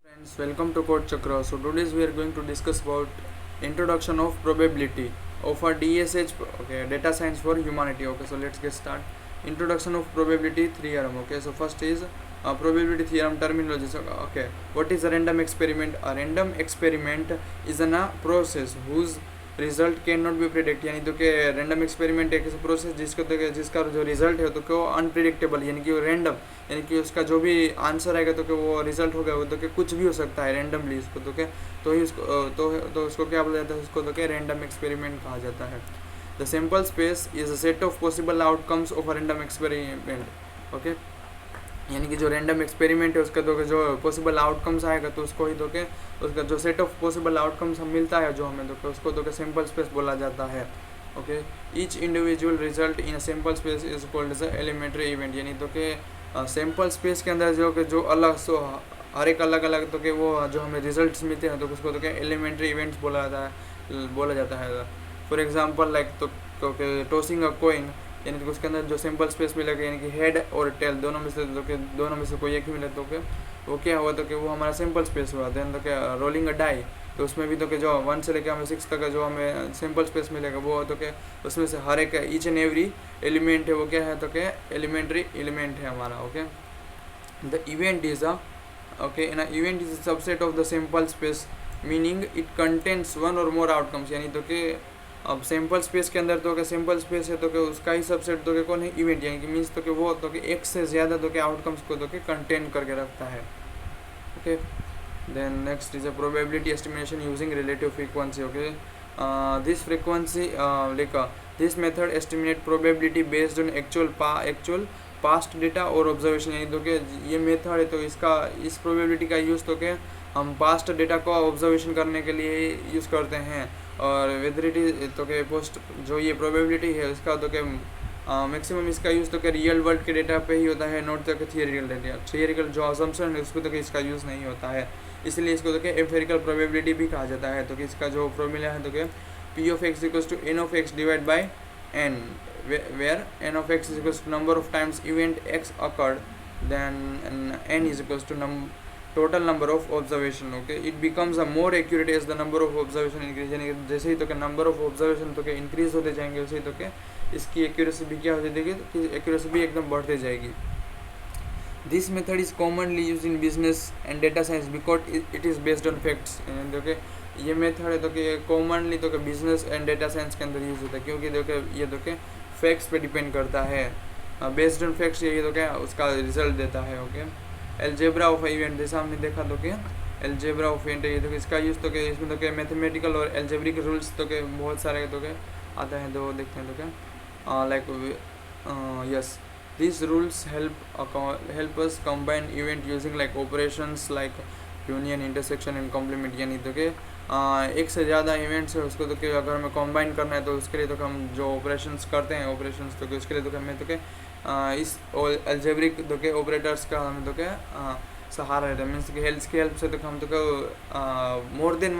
Friends, welcome to Code Chakra. So today we are going to discuss about introduction of probability of a DSH, okay, data science for humanity. Okay, so let's get start. Introduction of probability theorem. Okay, so first is probability theorem terminology. So okay, what is a random experiment? A random experiment is a process whose result can not be predict, यानी तो कि random experiment एक ऐसा process जिसका जो result है तो कि वो अनप्रिडिक्टेबल, यानी कि वो रैंडम, यानी कि उसका जो भी आंसर आएगा तो कि वो रिजल्ट होगा वो तो कि कुछ भी हो सकता है रैंडमली उसको तो कि तो ही उसको तो उसको क्या बोला जाता है, उसको तो कि रैंडम एक्सपेरिमेंट कहा जाता है. The simple space is a set of possible outcomes of a random experiment. Okay, यानी कि जो रैंडम एक्सपेरिमेंट है उसका तो जो पॉसिबल आउटकम्स आएगा तो उसको ही तो के उसका जो सेट ऑफ पॉसिबल आउटकम्स हम मिलता है जो हमें तो उसको तो के सिंपल स्पेस बोला जाता है. Okay, each individual result in a simple space is called as a elementary event, यानी तो कि सिंपल स्पेस के अंदर जो अलग सो हर एक अलग अलग तो के वो जो हमें रिजल्ट्स मिलते हैं तो उसको तो क्या एलिमेंट्री इवेंट्स बोला जाता है. फॉर एग्जांपल लाइक तो टॉसिंग अ कॉइन, यानी कि उसके अंदर जो सिंपल स्पेस मिलेगा यानी कि हेड और टेल दोनों में से कोई एक ही मिले तो कि वो क्या हुआ तो कि वो हमारा सिंपल स्पेस हुआ. देन तो क्या रोलिंग अ डाई, तो उसमें भी तो कि जो 1 से लेकर हमें 6 तक का जो हमें सिंपल स्पेस मिलेगा वो तो कि उसमें से हर एक ईच एंड एवरी एलिमेंट है वो क्या है तो कि एलिमेंट्री एलिमेंट है हमारा. Okay, the event is a an event is a subset of the simple space, meaning it contains one और मोर आउटकम्स, यानी तो कि अब सिंपल स्पेस के अंदर तो क्या सिंपल स्पेस है तो क्या उसका ही सबसेट तो क्या कौन है इवेंट, यानी कि मीन्स तो कि वो तो कि एक से ज़्यादा तो क्या आउटकम्स को तो कि कंटेन करके रखता है. Okay, then next is a probability estimation using relative frequency. Okay, this frequency like this method estimate probability based on actual past data और ऑब्जर्वेशन, यानी तो कि ये मेथड है तो इस प्रोबेबिलिटी का यूज़ तो कि हम पास्ट डेटा को ऑब्जर्वेशन करने के लिए यूज़ करते हैं. और वेदर इट इज तो कि पोस्ट जो ये प्रोबेबिलिटी है उसका तो कि मैक्सिमम इसका यूज़ तो कि रियल वर्ल्ड के डेटा पे ही होता है, नॉट तो कि थियरिकल जो असम्पशन है उसको तो कि इसका यूज़ नहीं होता है, इसलिए इसको तो कि एम्फेरिकल प्रोबेबिलिटी भी कहा जाता है. तो कि इसका जो फॉर्मूला है तो कि P of X equals to N of X divide by N, where n of x is equals to number of times event x occurred, then n is equals to total number of observation. Okay, it becomes a more accurate as the number of observation increase, यानी जैसे ही तो क्या number of observation तो क्या increase होते जाएंगे वैसे ही तो क्या इसकी एक्यूरेसी भी क्या होती जाएगी, तो एक्यूरेसी भी एकदम बढ़ते जाएगी. This method is commonly use in business and data science because it is based on facts. तो ये मेथड है तो कि कॉमनली तो कि बिजनेस एंड डेटा साइंस के अंदर यूज़ होता है क्योंकि देखो ये तो कि फैक्ट्स पे डिपेंड करता है. बेस्ड ऑन फैक्ट्स ये तो क्या उसका रिजल्ट देता है. ओके, एल्जेब्रा ऑफ इवेंट जैसा हमने देखा तो क्या एल्जेब्रा ऑफ इवेंट ये तो इसका यूज़ तो क्या इसमें तो क्या मैथमेटिकल और एल्जेब्रिक रूल्स तो क्या बहुत सारे तो क्या आता है तो देखते हैं तो क्या like yes these rules help us combine event using like operations like union, intersection and complement, यानी तो कि एक से ज़्यादा इवेंट्स है उसको तो कि अगर हमें कॉम्बाइन करना है तो उसके लिए तो हम जो ऑपरेशंस करते हैं ऑपरेशंस तो कि उसके लिए तो हमें तो कि इस एल्जेब्रिक तो के ऑपरेटर्स का हमें तो क्या सहारा रहता है. मीन्स कि हेल्प से तो हम तो मोर देन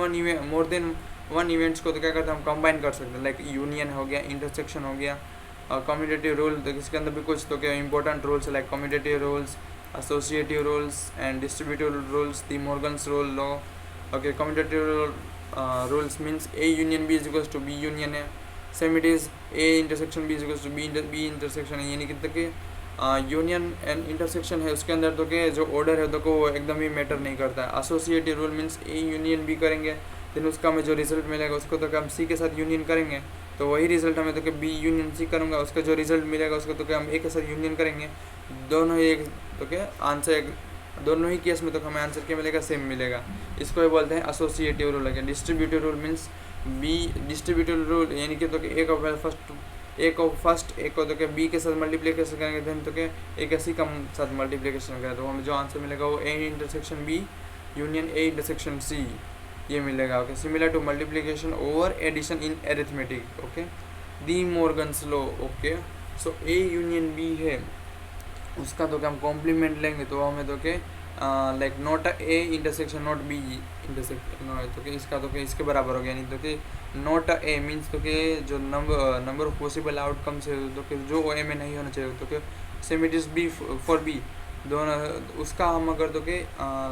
वन इवेंट्स को तो क्या करते हैं हम कंबाइन कर सकते हैं, लाइक यूनियन हो गया, इंटरसेक्शन हो गया, कम्यूटेटिव रूल तो इसके अंदर भी कुछ तो क्या important rules like commutative rules, associative rules and distributive rules, the Morgan's rule law. Okay, commutative rules means A union B is equals to B union है, same it is A intersection B is equals to B intersection है, यानी कि तो कि union and intersection है उसके अंदर तो कि जो ऑर्डर है तो को वो एकदम ही मैटर नहीं करता है. Associative rule means A union B करेंगे देन उसका हमें जो रिजल्ट मिलेगा उसको तो कि हम सी के साथ यूनियन करेंगे तो वही रिजल्ट हमें तो कि बी यूनियन सी करूँगा उसका जो रिजल्ट मिलेगा उसको तो कि हम ए के साथ यूनियन करेंगे, दोनों ही एक तो क्या आंसर दोनों ही केस में तो हमें आंसर क्या मिलेगा सेम मिलेगा. इसको ही बोलते हैं एसोसिएटिव रूल. है distributive rule means B distributive rule, यानी कि तो कि एक को तो क्या बी के साथ मल्टीप्लिकेशन करेंगे देन तो क्या एक ऐसी कम साथ मल्टीप्लिकेशन करें तो हमें जो आंसर मिलेगा वो A intersection B union A intersection C ये मिलेगा. Okay, similar to multiplication over addition in arithmetic. Okay, De Morgan's law. Okay, so A union B है उसका तो क्या हम कॉम्प्लीमेंट लेंगे तो हमें तो क्या like not A intersection not be intersection तो कि इसका तो कि इसके बराबर हो गया, यानी तो कि नॉट ए मीन्स तो कि जो नंबर ऑफ पॉसिबल आउटकम्स है तो कि जो ओ ए में नहीं होना चाहिए तो कि same it is B for B दोनों उसका हम अगर तो के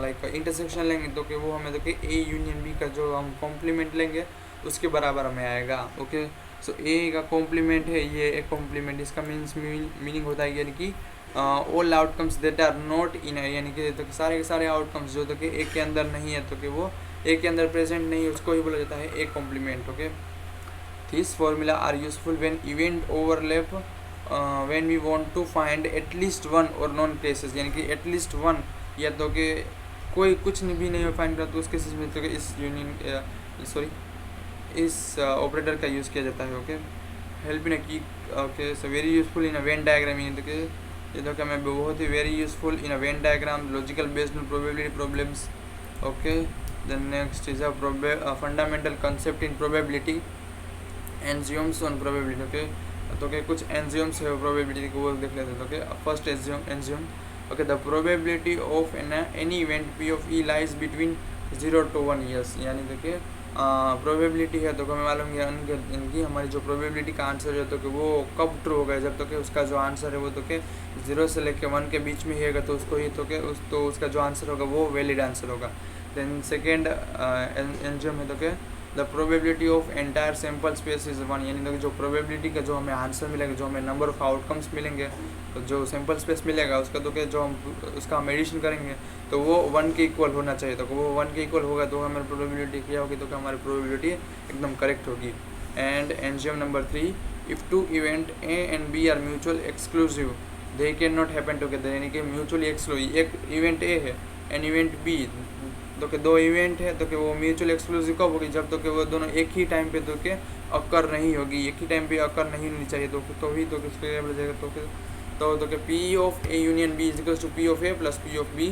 लाइक इंटरसेक्शन लेंगे तो कि वो हमें तो कि ए यूनियन बी का जो हम कॉम्प्लीमेंट लेंगे उसके बराबर हमें आएगा। ओके, सो ए का कॉम्प्लीमेंट है ये एक कॉम्प्लीमेंट, इसका मीनिंग होता है यानी कि all outcomes that are not in, यानी कि तो सारे के सारे आउटकम्स जो तो कि ए के अंदर नहीं है तो कि वो ए के अंदर प्रेजेंट नहीं है, उसको ही बोला जाता है A complement. Okay, this formula are useful when event overlap when we want to find at least one और नॉन केसेस, यानी कि एटलीस्ट वन या तो कि कोई कुछ भी नहीं फाइंड करा तो उस केसेस में तो कि इस यूनियन सॉरी इस ऑपरेटर का यूज़ किया जाता है। ओके, हेल्प इन अ की, okay, so very useful in a Venn diagram, यानी कि ये तो क्या मैं बहुत ही very useful in a Venn diagram, logical based on probability problems. Okay, then next is a fundamental concept in probability, axioms on probability. Okay, तो क्या कुछ एंजियोम्स है प्रोबेबिलिटी को वो देख लेते हैं। Okay, first axiom, okay, the probability of any event P of E lies between 0 to 1 years, यानी देखिए प्रोबेबिलिटी है तो हमें मालूम है इनकी हमारी जो प्रोबेबिलिटी का आंसर है तो कि वो कब ट्रू होगा, जब तो कि उसका जो आंसर है वो तो कि 0 से लेकर 1 के बीच में ही है तो उसको ही तो कि उसका जो आंसर होगा वो वैलिड आंसर होगा। देन सेकेंड एंजियोम है तो कि the probability of entire sample space is 1, यानी तो जो प्रोबेबिलिटी का जो हमें आंसर मिलेगा, जो हमें नंबर ऑफ आउटकम्स मिलेंगे, तो जो सैम्पल स्पेस मिलेगा उसका तो क्या जो हम उसका हम एडिशन करेंगे तो वो 1 के इक्वल होना चाहिए, तो वो 1 के इक्वल होगा तो हमारी प्रोबेबिलिटी क्या होगी, तो क्या हमारी प्रोबेबिलिटी एकदम करेक्ट होगी। And axiom number 3, if two event A and B are mutual exclusive they can not happen together, यानी कि म्यूचुअली एक्सक्लूसिव, एक इवेंट ए है एंड इवेंट बी, तो कि दो इवेंट है तो कि वो म्यूचुअल एक्सक्लूसिव कब होगी, जब तो कि वो दोनों एक ही टाइम पे तो कि अकर नहीं होगी, एक ही टाइम पे अकर नहीं होनी चाहिए, तो ही तो किसके बोला जाएगा, तो कि P of A union B is equals to P of A plus P of B,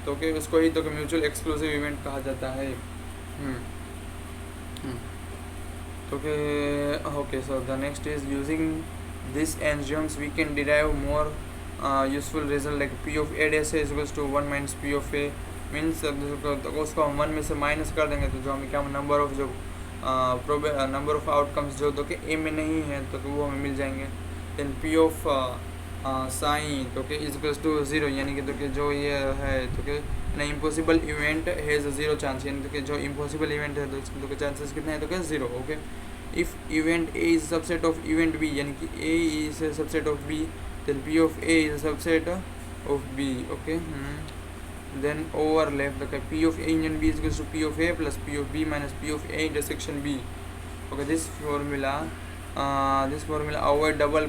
तो कि उसको ही तो कि म्यूचुअल एक्सक्लूसिव इवेंट कहा जाता है। तो कि okay, so the next is using this axioms we can derive more useful result like P of A dash is equals to 1 minus P of A, means तो उसको हम 1 में से माइनस कर देंगे तो जो हमें क्या नंबर ऑफ जो नंबर ऑफ आउटकम्स जो तो कि ए में नहीं है तो वो हमें मिल जाएंगे। देन पी ऑफ साइन तो कि इज इक्वल्स टू 0, यानी कि तो कि जो ये है तो कि ना इम्पॉसिबल इवेंट हैज़ 0 चांस, यानी तो कि जो इम्पॉसिबल इवेंट है तो इसके तो चांसेस कितने हैं तो कि 0। Okay, if event A is subset of event B, यानी कि A is subset of B, then P of A is subset of B. Okay, then overlap the p of a union b is equals to p of a plus p of b minus p of a intersection b. Okay, this formula avoid double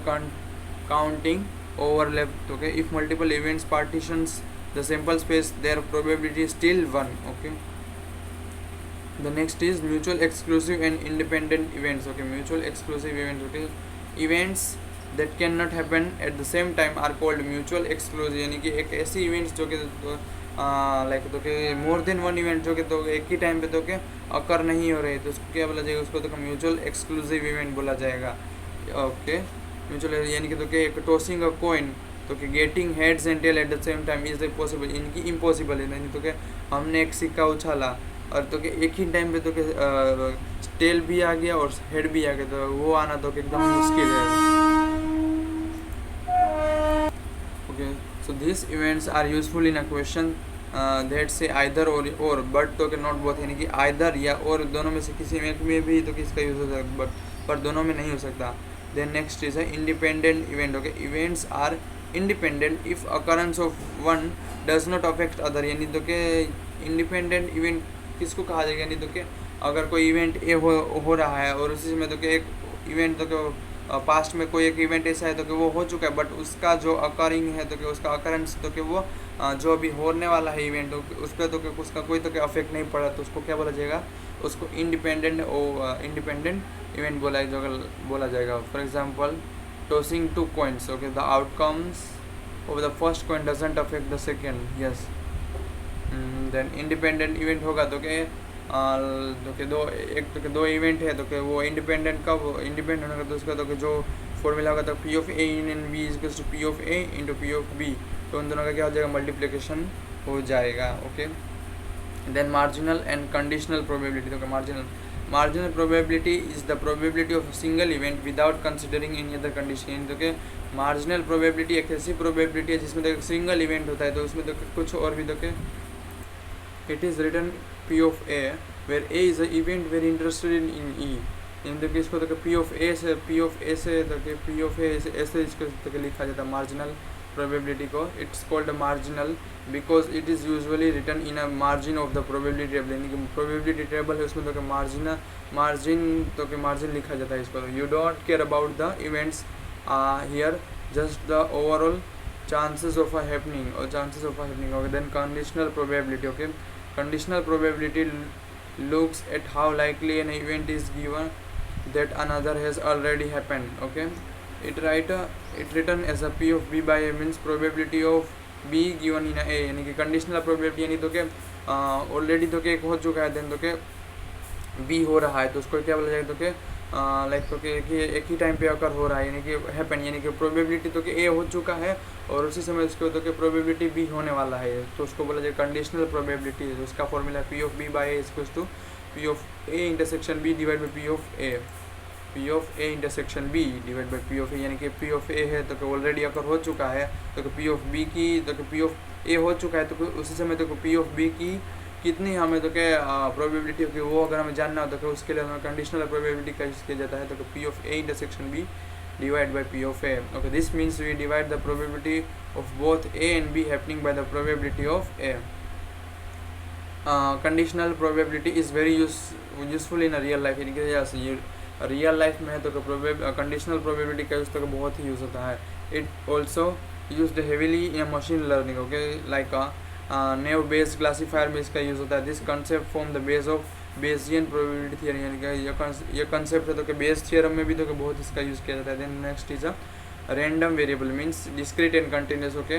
counting overlap. Okay, if multiple events partitions the sample space their probability is still 1. Okay, the next is mutual exclusive and independent events. Okay, mutual exclusive events. Okay, events that cannot happen at the same time are called mutual exclusive, यानी कि एक ऐसी events जो कि like तो कि more than 1 event जो कि तो एक ही टाइम पे तो कि अकर नहीं हो रहे तो उसको क्या बोला जाएगा, उसको तो म्यूचुअल एक्सक्लूसिव इवेंट बोला जाएगा। ओके, म्यूचुअल यानी कि तो कि एक टॉसिंग अ कॉइन तो कि getting heads and tail at the same time is possible, इनकी इम्पॉसिबल है, यानी तो कि हमने एक सिक्का उछाला और तो कि एक ही टाइम पे तो कि टेल भी आ गया और हेड भी आ गया, तो वो आना तो कि एकदम मुश्किल है। Okay, so these events are useful in a question that say either or but तो कि नॉट बोथ, यानी कि either या और दोनों में से किसी एक में भी तो किसका यूज़ हो सकता है पर दोनों में नहीं हो सकता। देन नेक्स्ट इज है independent event. Okay, events are independent if occurrence of one does not affect other, यानी तो कि इंडिपेंडेंट इवेंट किसको कहा जाएगा, यानी तो कि अगर कोई इवेंट ए हो रहा है और उसी में तो कि एक इवेंट तो कि पास्ट में कोई एक इवेंट ऐसा है तो कि वो हो चुका है बट उसका जो अकरिंग है तो कि उसका अकरेंस तो कि वो जो अभी होने वाला है इवेंट उस पर तो कि उसका कोई तो कि अफेक्ट नहीं पड़ा तो उसको क्या बोला जाएगा, उसको इंडिपेंडेंट इवेंट बोला जाएगा। For example tossing 2 coins, okay, the outcomes of the first coin doesn't affect the second. Yes, then independent event होगा तो कि दो इवेंट है तो कि वो इंडिपेंडेंट होगा तो उसका तो कि जो फॉर्मूला होगा तो P of A union B is equals to P of A into P of B, तो उन दोनों का क्या हो जाएगा, मल्टीप्लिकेशन हो जाएगा। Okay, then marginal and conditional probability. तो marginal marginal probability is the probability of single event without considering any other condition. तो के मार्जिनल प्रोबेबिलिटी एक ऐसी प्रोबेबिलिटी है जिसमें तो सिंगल इवेंट होता है, तो उसमें तो कुछ और भी तो के it is written P of A where A is a event very interested in E. इन तो इसको तो पी ऑफ ए से तो पी ऑफ ए ऐसे इसको तो लिखा जाता है मार्जिनल प्रोबेबिलिटी को। It's called marginal because it is usually written in a margin of the probability table. यानी कि प्रोबेबिलिटी टेबल है उसमें तो कि मार्जिन लिखा जाता है इस पर। You don't care about the events here, just the overall chances of a happening okay, then conditional probability okay, conditional probability looks at how likely an event is given that another has already happened okay। it written as a p of b by a means probability of b given in a यानी कि conditional probability यानी तो के already तो के एक हो चुका है, देन तो के बी हो रहा है, तो उसको क्या बोला जाएगा तो के लाइक तो कि एक ही टाइम पे अकर हो रहा है, यानी कि हैपन, यानी कि प्रोबेबिलिटी तो कि ए हो चुका है और उसी समय उसको तो कि प्रोबेबिलिटी बी होने वाला है, तो उसको बोला जाए कंडीशनल प्रोबेबिलिटी है। तो उसका formula P of B by A equals to P of A intersection B divide by P of A intersection B divide by P of A. यानी कि पी ऑफ ए है तो कि ऑलरेडी अकर हो चुका है, तो पी ऑफ बी की तो कि पी ऑफ ए हो चुका है, तो उसी समय तो पी ऑफ बी की कितनी हमें तो क्या प्रोबेबिलिटी होगी वो अगर हमें जानना हो तो क्या उसके लिए हमें कंडीशनल प्रोबेबिलिटी का यूज़ किया जाता है, तो P of A intersection B divide by P of A okay. This means we divide the probability of both A and B happening by the probability of A. Conditional probability is very useful in real life, यानी कि real life में है तो conditional probability का use तो बहुत ही use होता है। It also used heavily in machine learning okay, like naive based classifier में इसका यूज़ होता है। This concept form the base of Bayesian probability theory, यानी कि ये कंसेप्ट है तो कि बेस थियरम में भी तो बहुत इसका यूज़ किया जाता है। Then next is a random variable means discrete and continuous okay.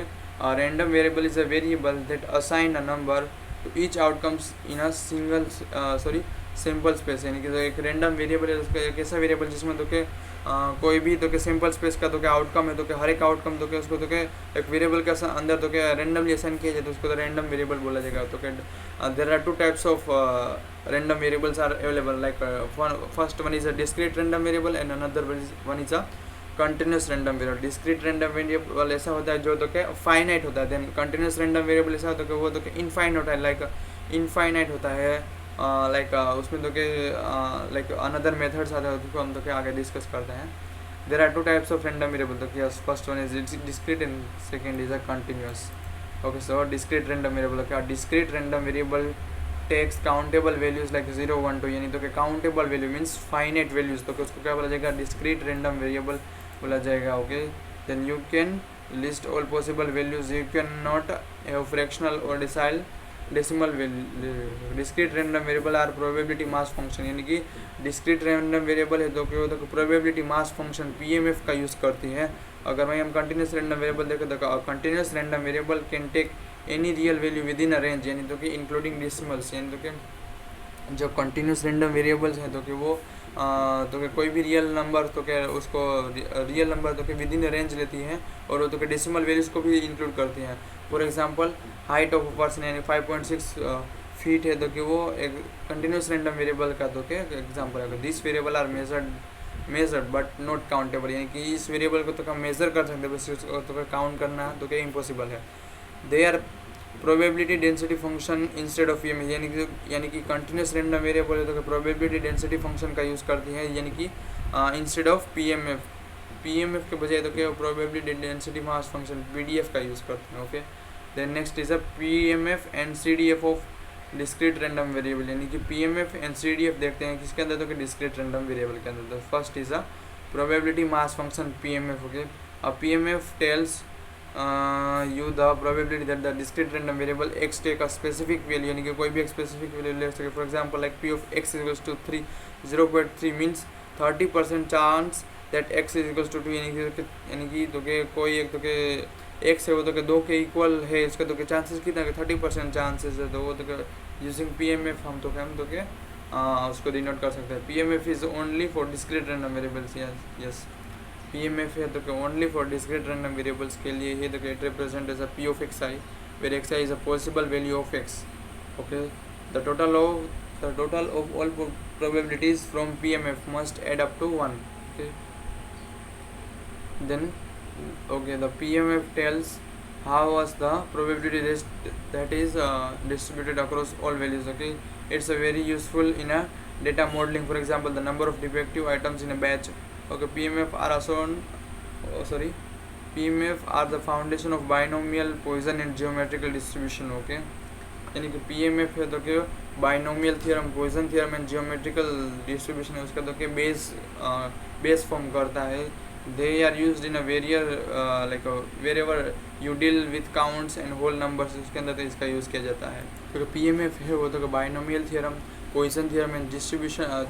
Random variable is a variable that assign a number to each outcomes in a simple space, यानी कि तो एक रैंडम वेरिएबल है उसका एक ऐसा वेरिएबल जिसमें तो के कोई भी तो के सिंपल स्पेस का तो क्या आउटकम है तो क्या हर एक आउटकम तो क्या उसको तो क्या एक वेरिएबल के अंदर तो क्या रैंडमली असाइन किया जाए तो उसको तो रैंडम वेरिएबल बोला जाएगा। तो क्या there are two types of random variables are available, like first one is a discrete random variable and another one is a continuous random variable. Discrete random variable ऐसा होता है जो तो क्या फाइनाइट होता है, देन कंटिन्यूस रैंडम वेरिएबल ऐसा होता है कि वो तो क्या इनफाइनाइट होता है, लाइक इनफाइनाइट होता है, लाइक उसमें तो के लाइक अनदर मेथड्स आते हैं उसको हम तो क्या आगे डिस्कस करते हैं। There are two types of random variable, तो क्या first one is discrete and second is a continuous okay. So discrete random variable क्या, discrete random variable takes countable values like 0 1 2, यानी तो कि countable value means finite values, तो उसको क्या बोला जाएगा डिस्क्रीट रैंडम वेरिएबल बोला जाएगा okay. Then you can list all possible values, you can not have fractional और decimal value. Discrete random variable are probability mass function, यानी कि डिस्क्रीट रैंडम वेरिएबल है तो क्या होता है प्रोबेबिलिटी मास फंक्शन पीएमएफ का यूज़ करती है। अगर वही हम कंटिन्यूस रैंडम वेरिएबल देखें तो continuous random variable can take any real value within a range, यानी तो कि इंक्लूडिंग डेसिमल्स, यानी तो कि जो कंटिन्यूस रैंडम वेरिएबल्स हैं तो कि वो तो कि कोई भी रियल नंबर तो क्या उसको रियल नंबर तो कि विद इन रेंज लेती हैं और वो तो कि डेसिमल वैल्यूज़ को भी इंक्लूड करती हैं। For example height of a person यानी 5.6 फीट है तो कि वो एक कंटिन्यूस रैंडम वेरिएबल का तो क्या एग्जांपल है। This variable are measured but not countable, यानी कि इस वेरिएबल को तो हम मेजर कर सकते हैं बस उसको तो काउंट करना तो क्या इम्पॉसिबल है। They are probability density function instead of PMF, यानी कि कंटिन्यूस रैंडम वेरिएबल है तो प्रोबेबिलिटी डेंसिटी फंक्शन का यूज़ करती है, यानी कि इंस्टेड ऑफ पीएमएफ के बजाय तो क्या probability density mass function PDF का यूज़ करते हैं okay. Then next is a PMF and CDF of discrete random variable, यानी कि पीएमएफ एंड सीडीएफ देखते हैं किसके अंदर तो कि डिस्क्रीट रैंडम वेरिएबल के अंदर। तो first is a probability mass function PMF okay. A PMF tells you the probability that the discrete random variable x take a specific value, यानी कि कोई भी एक स्पेसिफिक वैल्यू ले सके। For example like p of x equals to 0.3 means 30% chance that x is equals to 2, यानी कि तो के कोई एक तो के x है वो तो के 2 के इक्वल है, इसका तो के चांसेस कितना है 30% चांसेस है, तो वो तो के यूजिंग पीएमएफ हम तो के उसको डिनोट कर सकते हैं। PMF is only for discrete random variables, yes PMF है तो कि only for discrete random variables के लिए है तो कि it represent as a P of X I where X I is a possible value of X okay. The total of the total of all probabilities from PMF must add up to 1. Okay, then okay, the PMF tells how was the probability that is distributed across all values. Okay, it's a very useful in a data modeling. For example, the number of defective items in a batch. Okay, PMF are assigned PMF are the foundation of binomial Poisson and geometrical distribution. Okay, यानी कि PMF है तो कि binomial theorem, Poisson theorem and geometrical distribution है उसका तो कि base form करता है. They are used in a variety like wherever you deal with counts and whole numbers, उसके अंदर तो इसका यूज़ किया जाता है. तो PMF है वो तो binomial theorem, Poisson theorem and distribution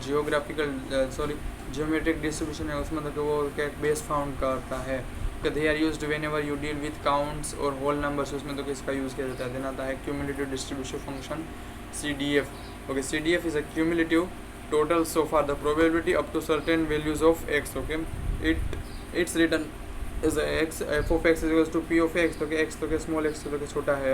geometric distribution है उसमें तो कि वो क्या बेस फाउंड करता है. They are used whenever you deal with counts और होल नंबर्स, उसमें तो किसका यूज़ किया जाता है. देन आता है cumulative distribution function CDF. Okay, CDF is a cumulative total so far the probability up to certain values of x. Okay, it's written as a x, f of x is equals to p of x. तो कि x तो कि small x तो कि छोटा है.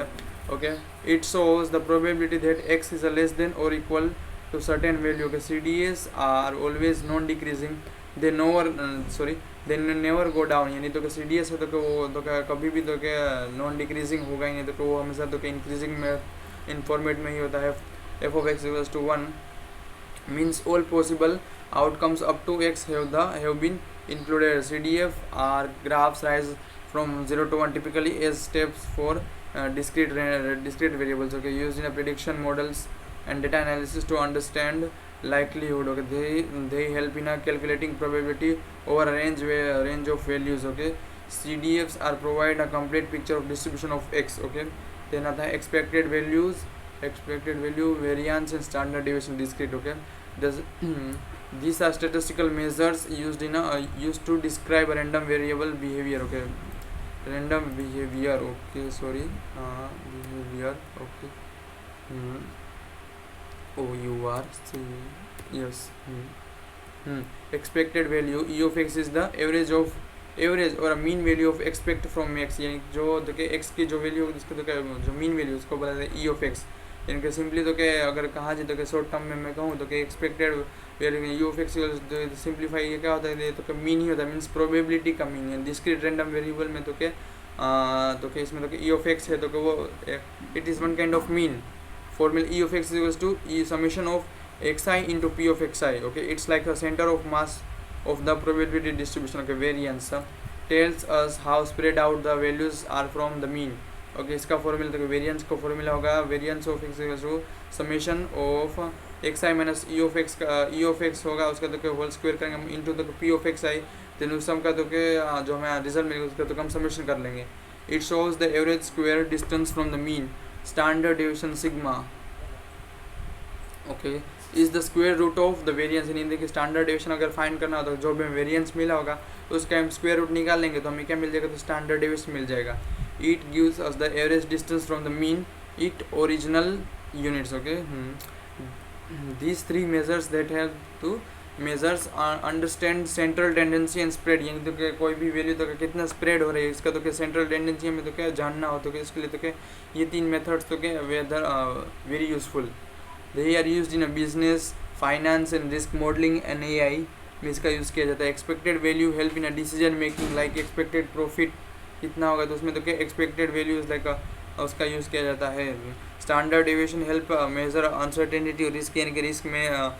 Okay, it shows the probability that x is a less than or equal to certain value. Okay, CDS are always non-decreasing. They never go down. यानी तो कि CDS है तो कि वो तो कि कभी भी तो कि नॉन डिक्रीजिंग होगा ही नहीं, तो कि वो हमेशा तो कि इंक्रीजिंग में इन फॉर्मेट में ही होता है. f of x equals to 1 means all possible outcomes up to x have been included. CDF are graphs rise from 0 to 1 typically as steps for discrete variables. Okay, used in a prediction models and data analysis to understand likelihood. Okay, they help in a calculating probability over a range of values. Okay, CDFs are provide a complete picture of distribution of x. Okay, then आता है expected value, variance and standard deviation discrete. Okay, these are statistical measures used to describe a random variable behavior. Okay, random behavior. Okay, sorry, behavior. Okay, OUR yes. Expected value E of x is the average और mean value of expect from x, यानी जो तो कि x की जो value जिसको तो जो मीन वैल्यू उसको बोला जाता है ई ऑफ एक्स. यानी कि सिंपली तो कि अगर कहा जाए तो कि शॉर्ट टर्म में मैं कहूँ तो कि expected value E of x simplify ये क्या होता है तो कि मीन ही होता है, मीन्स प्रोबेबिलिटी का मीन है. डिस्क्रीट रैंडम वेरिएबल में तो कि इसमें तो कि ई ऑफ एक्स है तो कि वो it is one kind of mean. Formula E of X equals to E summation of X I into P of X I. Okay, it's like a centre of mass of the probability distribution. Okay, variance tells us how spread out the values are from the mean. Okay, इसका formula तो variance का formula होगा variance of X equals to summation of X I minus E of X का E of X होगा उसका तो whole square करेंगे into तो P of X I, then उस सम का तो जो हमें रिजल्ट मिलेगा उसका तो हम समेशन कर लेंगे. It shows the average square distance from the mean, standard deviation sigma. Okay, is the square root of the variance. यानी देखिए स्टैंडर्ड डेविएशन अगर फाइंड करना हो तो जो भी वेरिएंस मिला होगा तो उसका हम स्क्वायर रूट निकाल लेंगे तो हमें क्या मिल जाएगा, तो स्टैंडर्ड डेविएशन मिल जाएगा. It gives us the average distance from the mean it original units. Okay, these three measures that have to measures understand central tendency and spread. यानी तो क्या कोई भी वैल्यू तो कितना स्प्रेड हो रही है इसका तो क्या सेंट्रल टेंडेंसी हमें तो क्या जानना हो तो क्या इसके लिए तो क्या ये तीन मेथड्स तो क्या very useful. They are used in a business, finance and risk modeling and AI में इसका यूज़ किया जाता है. Expected value help in a decision making like expected profit कितना होगा तो उसमें तो क्या एक्सपेक्टेड वैल्यूज लाइक उसका यूज़ किया जाता है. Standard deviation help measure uncertainty और रिस्क, यानी कि रिस्क में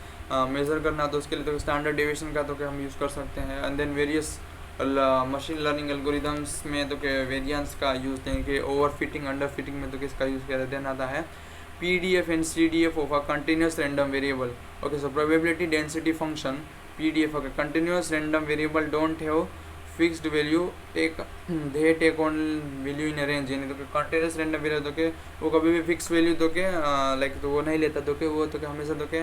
मेजर करना तो उसके लिए तो स्टैंडर्ड डेविएशन का तो क्या हम यूज़ कर सकते हैं. And then various machine learning algorithms में तो क्या वेरिएंस का यूज़, यानी कि ओवर फिटिंग अंडर फिटिंग में तो किसका यूज़ किया जाता है. देन आता है PDF and CDF of a continuous random variable. Okay, so probability density function PDF. Okay, continuous random variable don't have fixed value, they take on value in a range. यानी तो continuous random variable तो के वो कभी भी fix value तो के like तो वो नहीं लेता तो के वो तो के हमेशा तो के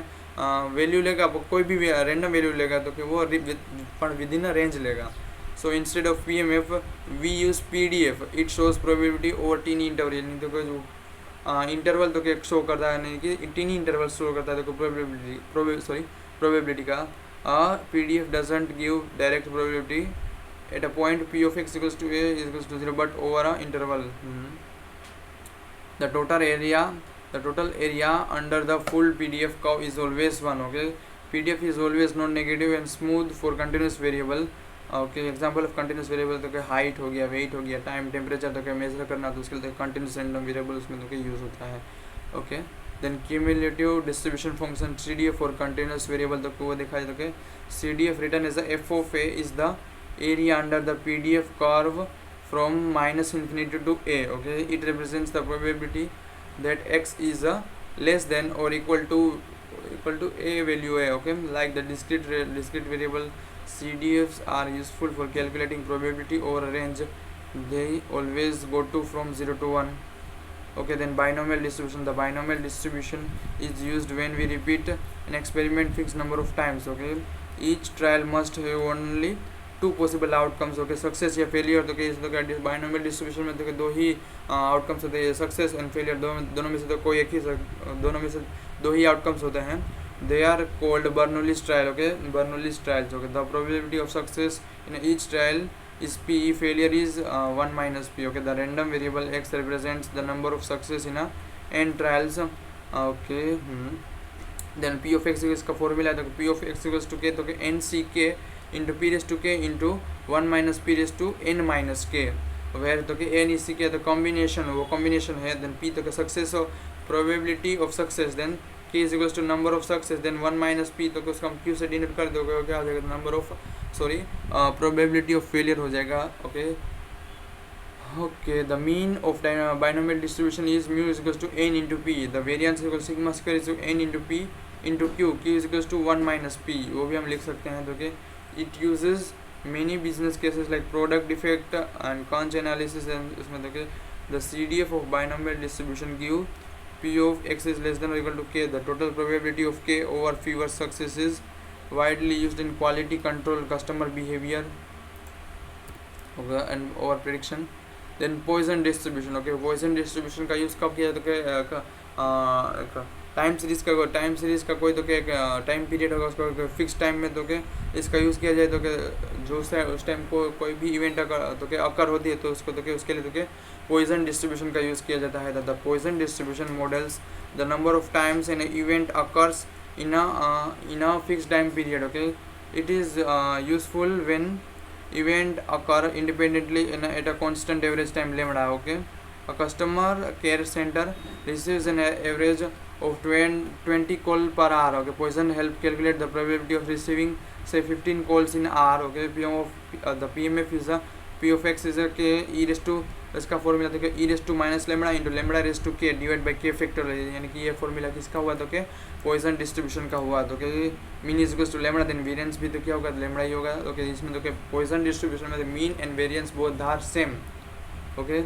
वैल्यू लेगा, कोई भी रैंडम वैल्यू लेगा तो के वो विद इन अ रेंज लेगा. So instead of PMF we use PDF. It shows probability over tiny interval. यानी तो जो इंटरवल तो क्या शो करता है, नहीं कि टीनी इंटरवल शो करता है तो प्रोबेबिलिटी का. PDF doesn't give direct probability at a point P of x equals to A is equals to 0 but over a interval. The total area the total area under the full PDF curve is always 1. Okay, PDF is always non negative and smooth for continuous variable. Okay, example of continuous variable तो क्या height हो गया, wait हो गया, time temperature तो क्या major करना तो उसके लिए कंटिन्यूस रैंडम वेरिएबल उसमें तो क्या यूज़ होता है. Okay, then cumulative distribution function CDF for continuous variable तो वो देखा जाए तो क्या CDF return as the F of A is the area under the PDF curve from -infinity to A. Okay, it represents the probability that x is less than or equal to a value A. Okay, like the discrete variable CDFs are useful for calculating probability over a range. They always go to from 0 to 1. Okay, then binomial distribution. The binomial distribution is used when we repeat an experiment fixed number of times. Okay, each trial must have only two possible outcomes. Okay, success या failure तो क्या इसमें binomial distribution में तो दो ही outcomes होते हैं, success and failure दोनों में से तो कोई एक ही दोनों में से दो ही आउटकम्स होते हैं. They are called Bernoulli's trial. Okay, Bernoulli's trials. Okay, the probability of success in each trial is P, failure is 1 minus P. Okay, the random variable X represents the number of success in a n trials. Okay, then P of X इसका formula है तो P of X equals to K तो NCK into P raised to K into 1 minus P raised to N minus K, where तो N is C तो combination वो combination है. then P तो success of probability of success, then K is equals to number of success, then 1 minus P तो उसको हम Q से denote कर दोगे. क्या हो जाएगा, number of probability of failure हो जाएगा. Okay, okay, the mean of binomial distribution is mu is equals to n into P. the variance is equal to sigma square is n into P into Q. Q is equals to 1 minus P. वो भी हम लिख सकते हैं. तो it uses many business cases like product defect and conch analysis, and उसमें तो the CDF of binomial distribution give P of X is less than or equal to K. the total probability of K over fewer successes widely used in quality control, customer behavior, okay, and over prediction. then Poisson distribution. Okay, Poisson distribution का use कब किया तो time series का कोई तो क्या time period होगा उसका फिक्स टाइम में तो क्या इसका यूज़ किया जाए तो क्या जो उस टाइम को कोई भी इवेंट तो क्या अकर होती है तो उसको तो क्या उसके लिए तो क्या Poisson distribution का यूज़ किया जाता है. The Poisson distribution models the number of times an event occurs in a fixed time period. Okay, it is useful when event occur independently at a constant average time lambda. Okay, a customer care center receives an average of 20 call per hour. Okay, Poisson help calculate the probability of receiving say 15 calls in hour. Okay, the PMF is a P of X is a K e raised to इसका formula तो क्या e raised to minus lambda into lambda raised to K divide by K factor, यानी कि ये formula किसका हुआ तो क्या पॉइसन डिस्ट्रीब्यूशन का हुआ. तो क्या mean is equals to lambda, then variance भी तो क्या होगा लेमड़ा ही होगा. ओके, इसमें तो क्या पॉइसन डिस्ट्रीब्यूशन में mean and variance both are same. Okay,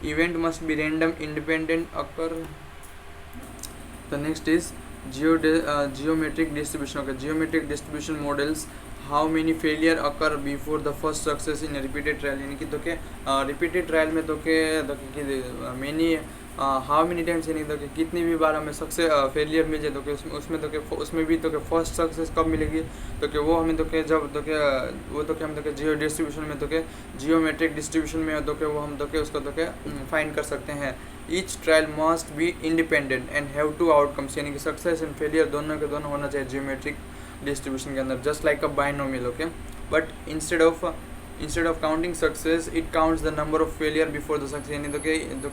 event must be random independent occur. The next is geometric distribution. Okay, geometric distribution models how many failure occur before the first success in a repeated trial. यानी कि तो के repeated trial में तो के many how many times यानी तो कि कितनी भी बार हमें सक्सेस फेलियर मिल जाए तो कि उसमें तो के उसमें भी तो के फर्स्ट सक्सेस कब मिलेगी तो कि वो हमें तो के जब तो के वो तो के हम तो के जियो डिस्ट्रीब्यूशन में तो के जियोमेट्रिक डिस्ट्रीब्यूशन में तो के वो हम तो के उसको तो के फाइंड कर सकते हैं. Each trial must be independent and have two outcomes, यानी कि सक्सेस एंड फेलियर दोनों के दोनों होना चाहिए जियोमेट्रिक डिस्ट्रीब्यूशन के अंदर, just like a binomial. Okay, but instead of counting success it counts the number of failure before the success. यानी तो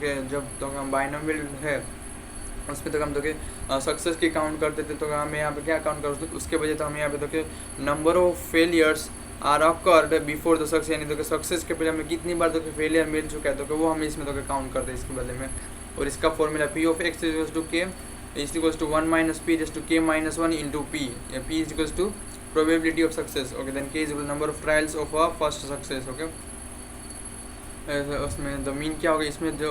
के जब तो हम बाइनोमियल है उसमें तो हम तो के सक्सेस की काउंट करते थे तो हम यहाँ पे क्या काउंट करते थे उसके वजह तो हम यहाँ पे तो के number of failures are occurred before the success, यानी तो कि सक्सेस के पहले हमें कितनी बार तो कि फेलियर मिल चुका है तो कि वो हम इसमें तो काउंट करते हैं इसके बदले में. और इसका formula P of X is equals to K is equals to 1 minus P raised to K minus 1 into P. P is equals to probability of success. Okay, then K is equal to number of trials of a first success. Okay, उसमें the mean क्या होगा इसमें जो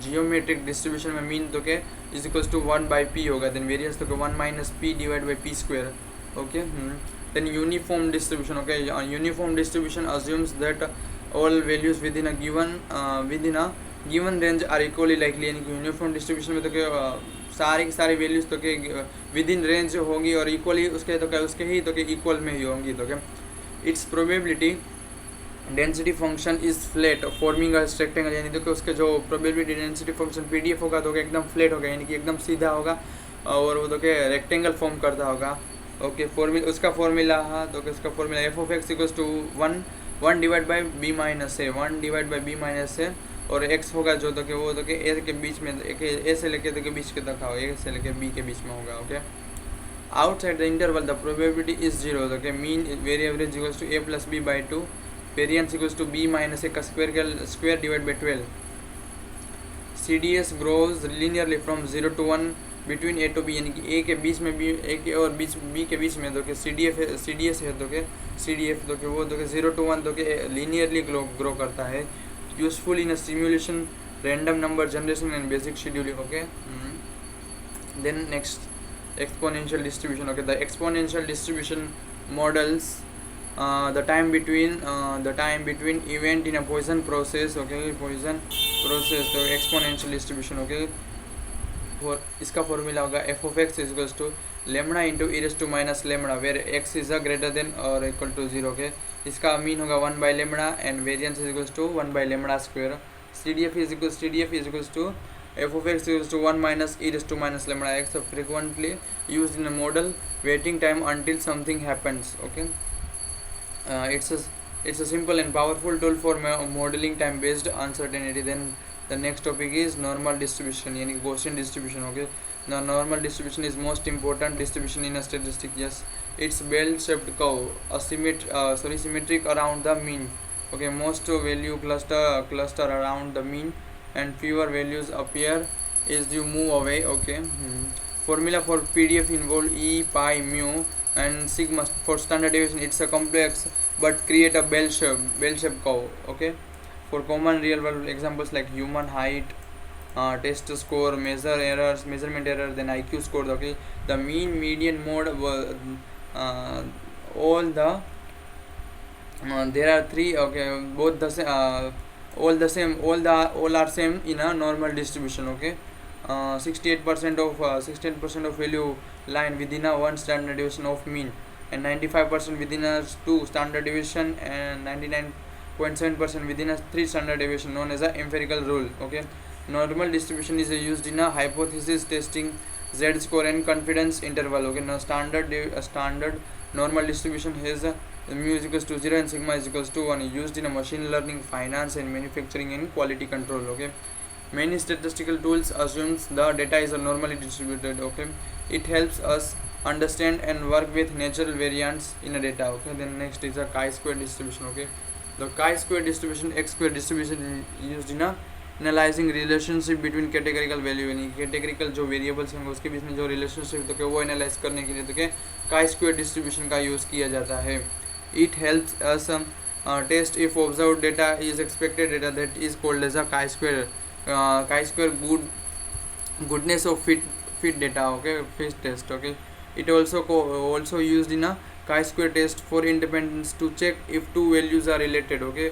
geometric distribution में mean तो के is equals to 1 by P होगा, देन वेरियंस तो के 1 minus P divide by P square. Okay, then uniform distribution. Okay, uniform distribution assumes that all values within a given range are equally likely. यानी कि uniform distribution में तो के सारी की सारी वैल्यूज तो के विद इन रेंज होंगी और इक्वली उसके तो क्या उसके ही तो के इक्वल में ही होंगी. तो क्या it's probability density function is flat forming a rectangle, यानी देखो उसके जो प्रोबेबिलिटी डेंसिटी फंक्शन पीडीएफ होगा तो एकदम फ्लैट होगा, यानी कि एकदम सीधा होगा और वो तो क्या रेक्टेंगल फॉर्म करता होगा। ओके फॉर्मूला उसका फॉर्मूला, हाँ तो उसका formula F of X equals to one divide by B minus A, one divide by B minus A, और एक्स होगा जो तो कि वो तो कि ए के बीच में, ए से लेके तो के बीच के तक होगा, ए से लेके बी के बीच में होगा। Okay outside the interval the probability is 0, okay mean very average equals to a plus b by 2, variance equals to b minus a का square divided by 12, CDS grows linearly from 0 to 1 between a to b, यानी कि a के बीच में b, a के और बीच b के बीच में तो कि CDS है तो कि CDF तो कि वो तो कि 0 to 1 तो कि linearly ग्रो करता है, useful in a simulation random number generation and basic scheduling। okay then next exponential distribution। okay the exponential distribution models the time between event in a Poisson process। okay Poisson process तो exponential distribution। okay for इसका formula होगा f of x is equals to lambda into e raised to minus lambda where x is a greater than or equal to 0। okay इसका mean होगा 1 by lambda and variance is equals to 1 by lambda square। CDF is equals to f of x is to 1 minus e raised to minus lambda x, so frequently used in a model waiting time until something happens। okay it's a simple and powerful tool for modeling time based uncertainty। then the next topic is normal distribution, यानी Gaussian distribution। okay the normal distribution is most important distribution in a statistic। yes it's bell shaped curve, symmetric around the mean। okay most value cluster around the mean and fewer values appear as you move away। okay formula for PDF involve e, pi, mu and sigma for standard deviation। it's a complex but create a bell shape curve। okay for common real world examples like human height, test score, measurement error, then IQ score। okay the mean, median, mode all the there are three। okay both the same all are same in a normal distribution। okay 68% of value line within a 1 standard deviation of mean and 95% within a 2 standard deviation and 99.7% within a 3 standard deviation, known as a empirical rule। okay normal distribution is used in a hypothesis testing, z score and confidence interval। okay now standard normal distribution has mu is equals to 0 and sigma is equals to 1, used in a machine learning, finance and manufacturing and quality control। okay many statistical tools assumes the data is normally distributed। okay it helps us understand and work with natural variants in a data। okay then next is a chi-square distribution। okay the chi-square distribution, x-square distribution used in a analysing relationship between categorical value, यानी categorical जो variables होंगे उसके बीच में जो relationship तो क्या वो analyse करने के लिए तो क्या काई स्क्वायर डिस्ट्रीब्यूशन का यूज़ किया जाता है। It helps us test if observe data is expected data, that is called as a chi square goodness of fit data. Okay fit test. Okay it also used in a chi-square test for independence to check if two values are related। okay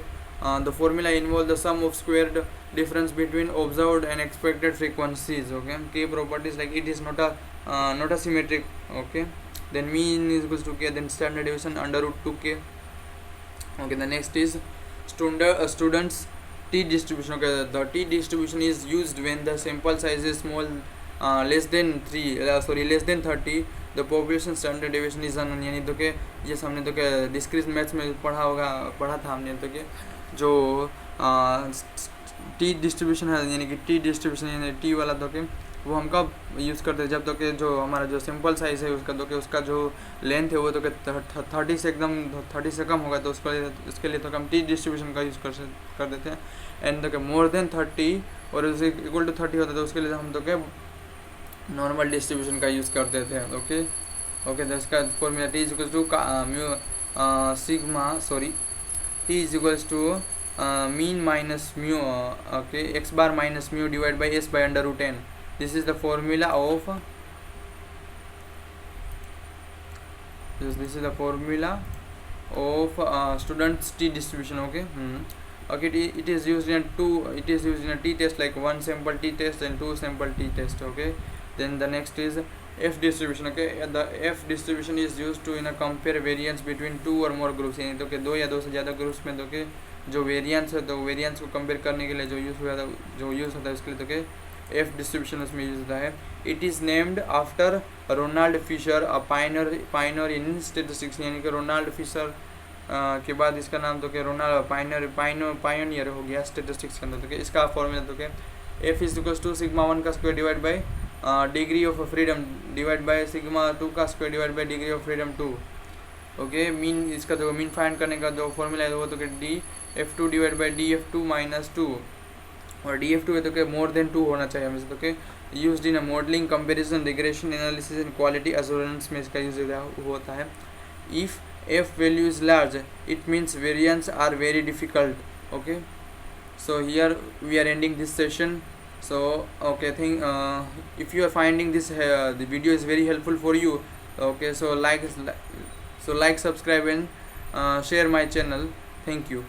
the formula involves the sum of squared difference between observed and expected frequencies। okay key properties like it is not a symmetric। okay then mean is equals to k, then standard deviation under root 2k। okay the next is students t distribution। okay the t distribution is used when the sample size is small, less than 30, the population standard deviation is unknown. यानी तो के ये हमने तो क्या discrete maths में पढ़ा था हमने तो के जो टी डिस्ट्रीब्यूशन है, यानी कि टी डिस्ट्रीब्यूशन यानी टी वाला तो के वो हम कब यूज़ करते हैं, जब तो के जो हमारा जो सिंपल साइज है उसका तो के उसका जो लेंथ है वो तो के 30 से कम होगा, तो उसके लिए तो हम टी डिस्ट्रीब्यूशन का यूज़ कर देते हैं। एंड तो के मोर देन 30 और उसे इक्वल टू 30 होता है तो उसके लिए हम तो के नॉर्मल डिस्ट्रीब्यूशन का यूज़ करते थे। ओके तो इसका formula T is equals to T is equals to mean minus mu, okay X bar minus mu divide by S by under root N. This is the formula of students t distribution। okay it is used in a t test like one sample t test and two sample t test। okay then the next is F distribution. Okay, the F distribution is used to compare variance between two or more groups, यानी तो कि दो या दो से ज़्यादा groups में तो कि जो वेरिएंस है तो वेरिएंस को कंपेयर करने के लिए जो यूज़ होता है उसके लिए तो कि F डिस्ट्रीब्यूशन उसमें यूज होता है. It is named after Ronald Fisher, a pioneer in statistics, यानी कि रोनाल्ड फिशर के बाद इसका नाम तो कि रोनाल्ड पाइनियर हो गया स्टेटिस्टिक्स के अंदर. तो कि इसका फॉर्मूला तो कि F is equals to sigma 1 का square divide by degree of freedom divide by sigma 2 का square divide by degree of freedom 2. Okay, mean इसका तो मीन फाइंड करने का जो फॉर्मूला है वो तो कि DF2 divide by DF2 minus 2, और DF2 है तो कि मोर देन 2 होना चाहिए हमें. तो कि used in modelling, comparison, regression analysis and quality assurance में इसका यूज होता है. If F value is large it means variance are very difficult. Okay, so here we are ending this session. So okay, if you are finding this the video is very helpful for you, okay, so like, subscribe and share my channel. Thank you.